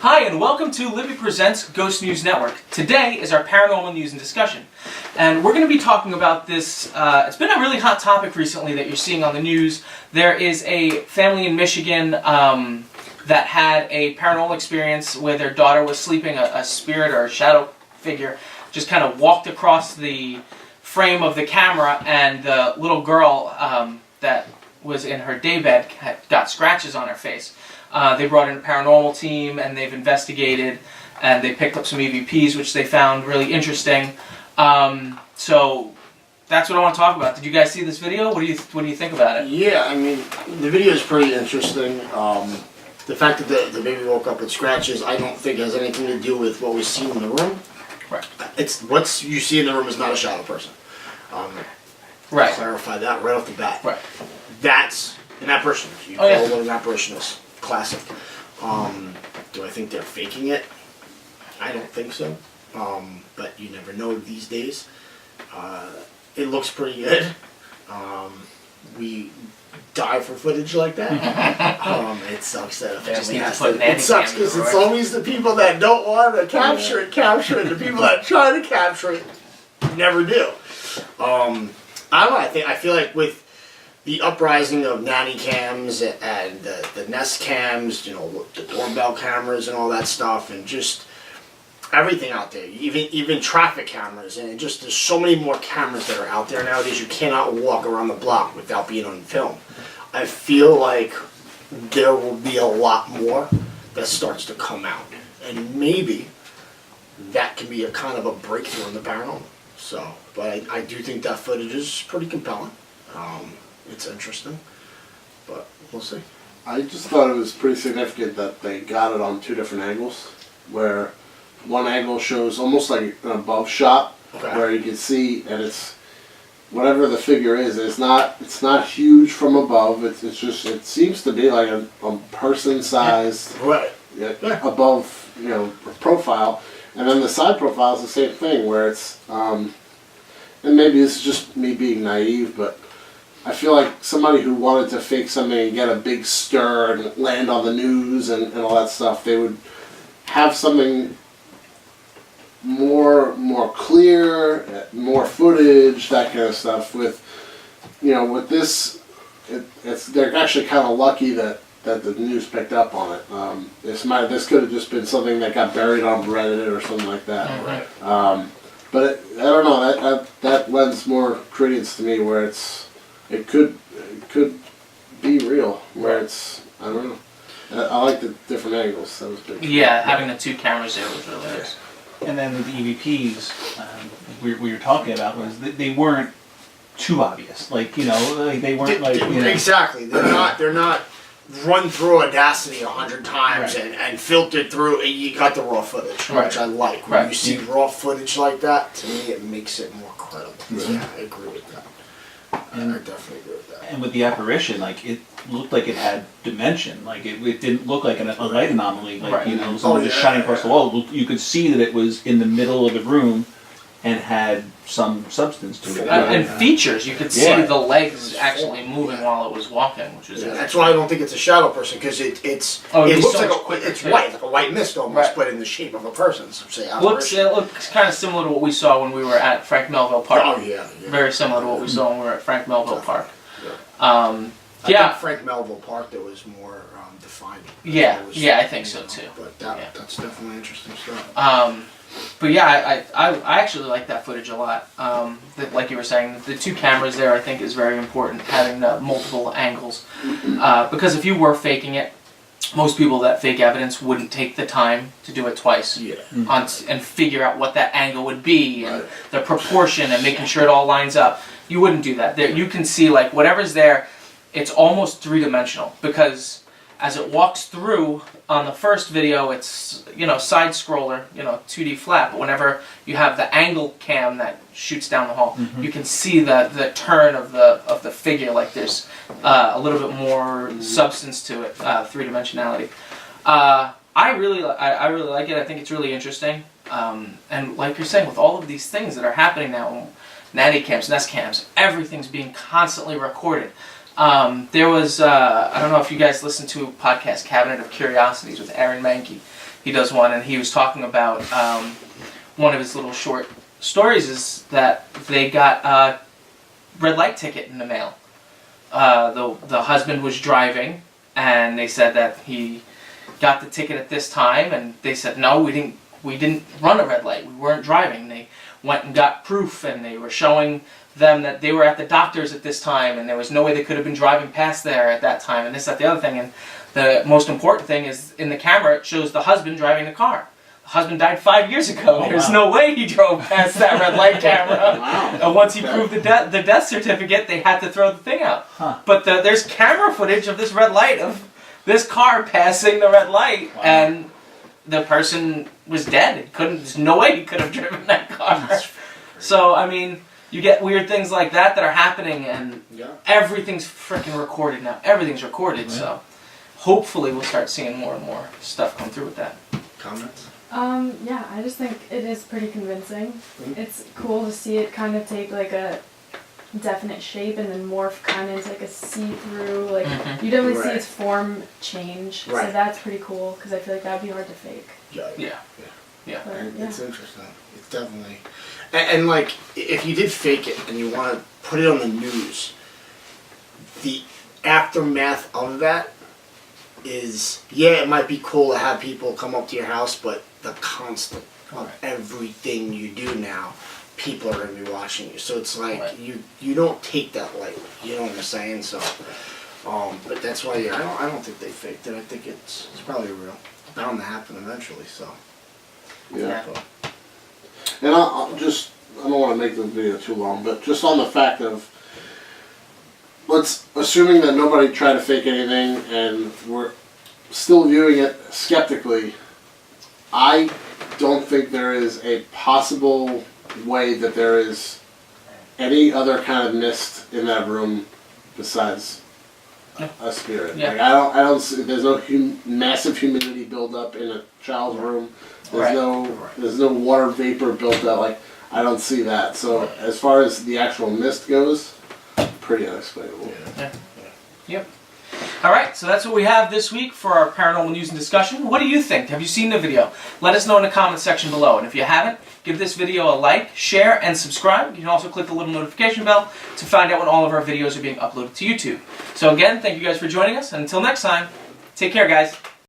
Hi, and welcome to Libby Presents Ghost News Network. Today is our paranormal news and discussion. And we're going to be talking about this, it's been a really hot topic recently that you're seeing on the news. There is a family in Michigan that had a paranormal experience where their daughter was sleeping, a spirit or a shadow figure just kind of walked across the frame of the camera, and the little girl that was in her daybed got scratches on her face. They brought in a paranormal team, and they've investigated, and they picked up some EVPs, which they found really interesting. So that's what I want to talk about. Did you guys see this video? What do you think about it? Yeah, I mean, the video is pretty interesting. The fact that the baby woke up with scratches, I don't think has anything to do with what we see in the room. Right. It's what you see in the room is not a shadow person. Right. Clarify that right off the bat. Right. That's an apparition. You call what an apparition is. Classic. Do I think they're faking it? I don't think so. But you never know these days. It looks pretty good. We die for footage like that. It sucks that it sucks because it's always the people that don't want to capture it. The people that try to capture it never do. I don't know. I feel like with the uprising of nanny cams and the Nest cams, the doorbell cameras and all that stuff, and just everything out there, even traffic cameras, and just there's so many more cameras that are out there nowadays. You cannot walk around the block without being on film. I feel like there will be a lot more that starts to come out, and maybe that can be a kind of a breakthrough in the paranormal. So, but I do think that footage is pretty compelling. It's interesting, but we'll see. I just thought it was pretty significant that they got it on two different angles, where one angle shows almost like an above shot, where you can see, and it's whatever the figure is. It's not huge from above. It's just, it seems to be like a person sized above profile, and then the side profile is the same thing, where it's and maybe this is just me being naive, but I feel like somebody who wanted to fake something and get a big stir and land on the news and all that stuff, they would have something more clear, more footage, that kind of stuff. With this, they're actually kind of lucky that the news picked up on it. This could have just been something that got buried on Reddit or something like that. Right. But I don't know. That lends more credence to me, where it could be real, where it's, I don't know. I like the different angles. That was big. Yeah, having the two cameras there was really nice. And then with the EVPs, we were talking about was that they weren't too obvious. Like they weren't exactly. They're not run through Audacity 100 times and filtered through. You got the raw footage, which I like. When you see raw footage like that, to me it makes it more credible. Yeah, I agree with that. I definitely agree with that. And with the apparition, it looked like it had dimension. It didn't look like a light anomaly. Someone just shining across the wall. You could see that it was in the middle of the room and had some substance to it. And features. You could see the legs actually moving while it was walking, which was that's why I don't think it's a shadow person, because it looks like it's white, like a white mist almost, but in the shape of a person. So it looks kind of similar to what we saw when we were at Frank Melville Park. Oh yeah. Very similar to what we saw when we were at Frank Melville Park. I think Frank Melville Park there was more defined. I think so too. But that's definitely interesting stuff. But yeah, I actually like that footage a lot. Like you were saying, the two cameras there I think is very important, having the multiple angles. Because if you were faking it, most people that fake evidence wouldn't take the time to do it twice and figure out what that angle would be and the proportion and making sure it all lines up. You wouldn't do that. You can see whatever's there, it's almost three-dimensional, because as it walks through on the first video, it's side scroller, 2D flat. But whenever you have the angle cam that shoots down the hall, you can see the turn of the figure. Like there's a little bit more substance to it, three-dimensionality. I really like it. I think it's really interesting. And like you're saying, with all of these things that are happening now, nanny cams, Nest cams, everything's being constantly recorded. There was, I don't know if you guys listened to a podcast, Cabinet of Curiosities, with Aaron Mahnke. he does one, and he was talking about one of his little short stories is that they got a red light ticket in the mail. The husband was driving, and they said that he got the ticket at this time, and they said no, we didn't run a red light, we weren't driving. They went and got proof, and they were showing them that they were at the doctor's at this time, and there was no way they could have been driving past there at that time, and this, that, the other thing. And the most important thing is in the camera it shows the husband driving the car. The husband died 5 years ago. Oh, There's wow. no way he drove past that red light camera. Wow. And once he proved the death certificate, they had to throw the thing out. Huh. But there's camera footage of this red light, of this car passing the red light, Wow. and the person was dead. There's no way he could have driven that car. So, I mean, you get weird things like that are happening, and Yeah. everything's freaking recorded now. Everything's recorded, so hopefully we'll start seeing more and more stuff come through with that. Comments? Yeah, I just think it is pretty convincing. Mhm. It's cool to see it kind of take like a definite shape and then morph kind of into like a see-through, like Mhm. you definitely see Right. its form change. So Right. that's pretty cool because I feel like that'd be hard to fake. Yeah. Yeah. But, And yeah. it's interesting. It's definitely, and like if you did fake it and you want to put it on the news, the aftermath of that is, yeah, it might be cool to have people come up to your house, but the constant of everything you do now, people are going to be watching you. So it's like Right. you don't take that lightly. You know what I'm saying? So, but that's why I don't think they faked it. I think it's probably real. Bound to happen eventually. So. Yeah. So. And I don't want to make the video too long, but just on the fact of, assuming that nobody tried to fake anything and we're still viewing it skeptically, I don't think there is a possible way that there is any other kind of mist in that room besides a spirit. Yeah. Like I don't see, there's no massive humidity buildup in a child's room. There's Right. there's no water vapor built up. Like I don't see that. So as far as the actual mist goes, pretty unexplainable. Yep. All right, so that's what we have this week for our paranormal news and discussion. What do you think? Have you seen the video? Let us know in the comment section below. And if you haven't, give this video a like, share, and subscribe. You can also click the little notification bell to find out when all of our videos are being uploaded to YouTube. So again, thank you guys for joining us. And until next time, take care, guys.